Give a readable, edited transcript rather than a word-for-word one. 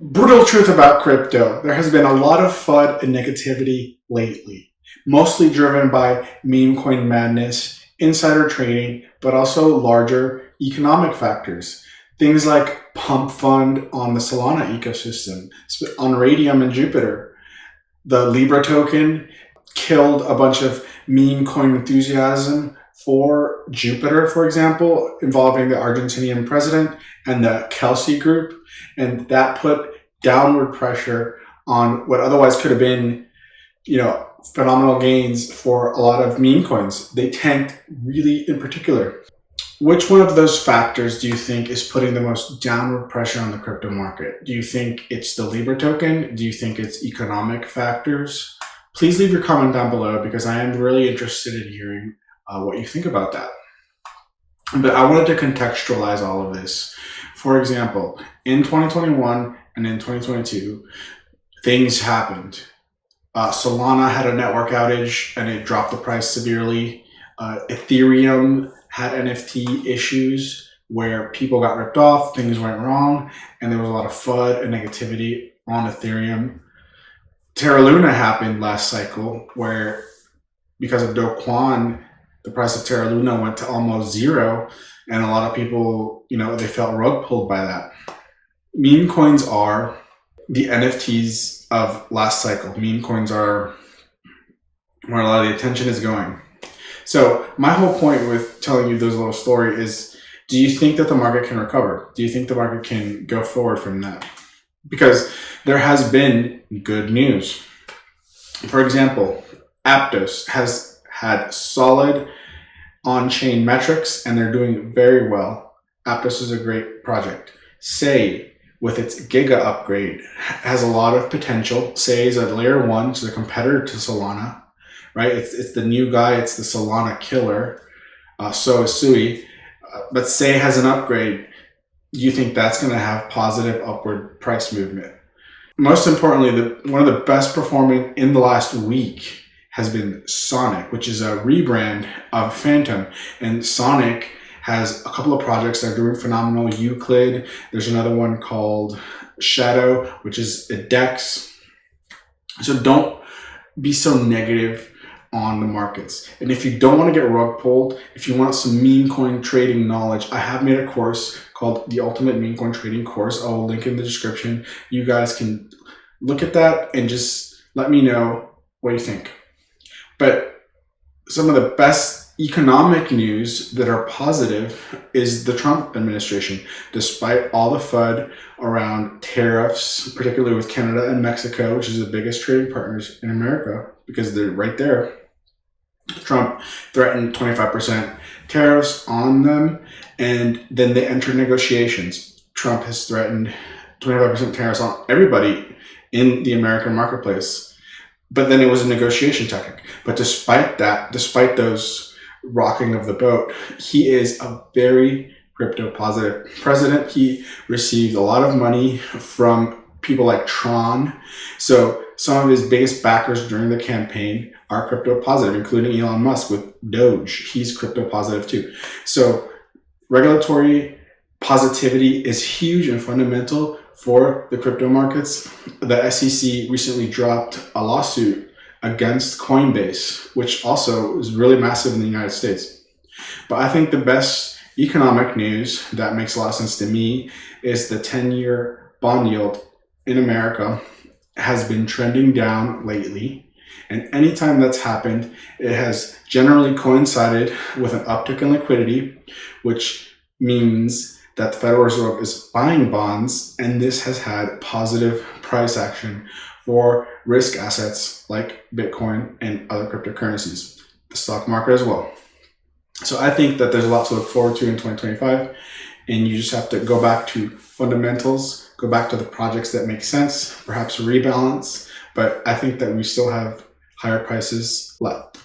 Brutal truth about crypto. There has been a lot of FUD and negativity lately, mostly driven by meme coin madness, insider trading, but also larger economic factors. Things like pump fund on the Solana ecosystem, on Radium and Jupiter. The Libra token killed a bunch of meme coin enthusiasm for Jupiter, for example, involving the Argentinian president and the Kelsey group. And that put downward pressure on what otherwise could have been, phenomenal gains for a lot of meme coins. They tanked really in particular. Which one of those factors do you think is putting the most downward pressure on the crypto market? Do you think it's the Libra token? Do you think it's economic factors? Please leave your comment down below because I am really interested in hearing what you think about that. But I wanted to contextualize all of this. For example, in 2021 and in 2022, things happened. Solana had a network outage and it dropped the price severely. Ethereum had NFT issues where people got ripped off, things went wrong, and there was a lot of FUD and negativity on Ethereum. Terra Luna happened last cycle where, because of Do Kwon, the price of Terra Luna went to almost zero, and a lot of people, they felt rug pulled by that. Meme coins are the NFTs of last cycle. Meme coins are where a lot of the attention is going. So my whole point with telling you this little story is, do you think that the market can recover? Do you think the market can go forward from that? Because there has been good news. For example, Aptos has had solid on-chain metrics and they're doing very well. Aptos is a great project. Sei, with its Giga upgrade, has a lot of potential. Sei is a layer 1, so the competitor to Solana. Right, it's the new guy. It's the Solana killer. So is Sui, but Sei has an upgrade. Do you think that's going to have positive upward price movement? Most importantly, one of the best performing in the last week has been Sonic, which is a rebrand of Phantom. And Sonic has a couple of projects that are doing phenomenal. Euclid. There's another one called Shadow, which is a DEX. So don't be so negative on the markets. And if you don't want to get rug pulled, if you want some meme coin trading knowledge, I have made a course called the Ultimate Meme Coin Trading Course. I will link in the description. You guys can look at that and just let me know what you think. But some of the best economic news that are positive is the Trump administration. Despite all the FUD around tariffs, particularly with Canada and Mexico, which is the biggest trading partners in America, because they're right there. Trump threatened 25% tariffs on them, and then they entered negotiations. Trump has threatened 25% tariffs on everybody in the American marketplace. But then it was a negotiation tactic. But despite that, despite those rocking of the boat, he is a very crypto positive president. He received a lot of money from people like Tron. So some of his biggest backers during the campaign are crypto positive, including Elon Musk with Doge. He's crypto positive too. So regulatory positivity is huge and fundamental for the crypto markets. The SEC recently dropped a lawsuit against Coinbase, which also is really massive in the United States. But I think the best economic news that makes a lot of sense to me is the 10-year bond yield in America has been trending down lately. And anytime that's happened, it has generally coincided with an uptick in liquidity, which means that the Federal Reserve is buying bonds, and this has had positive price action for risk assets like Bitcoin and other cryptocurrencies, the stock market as well. So I think that there's a lot to look forward to in 2025, and you just have to go back to fundamentals, go back to the projects that make sense, perhaps rebalance, but I think that we still have higher prices left.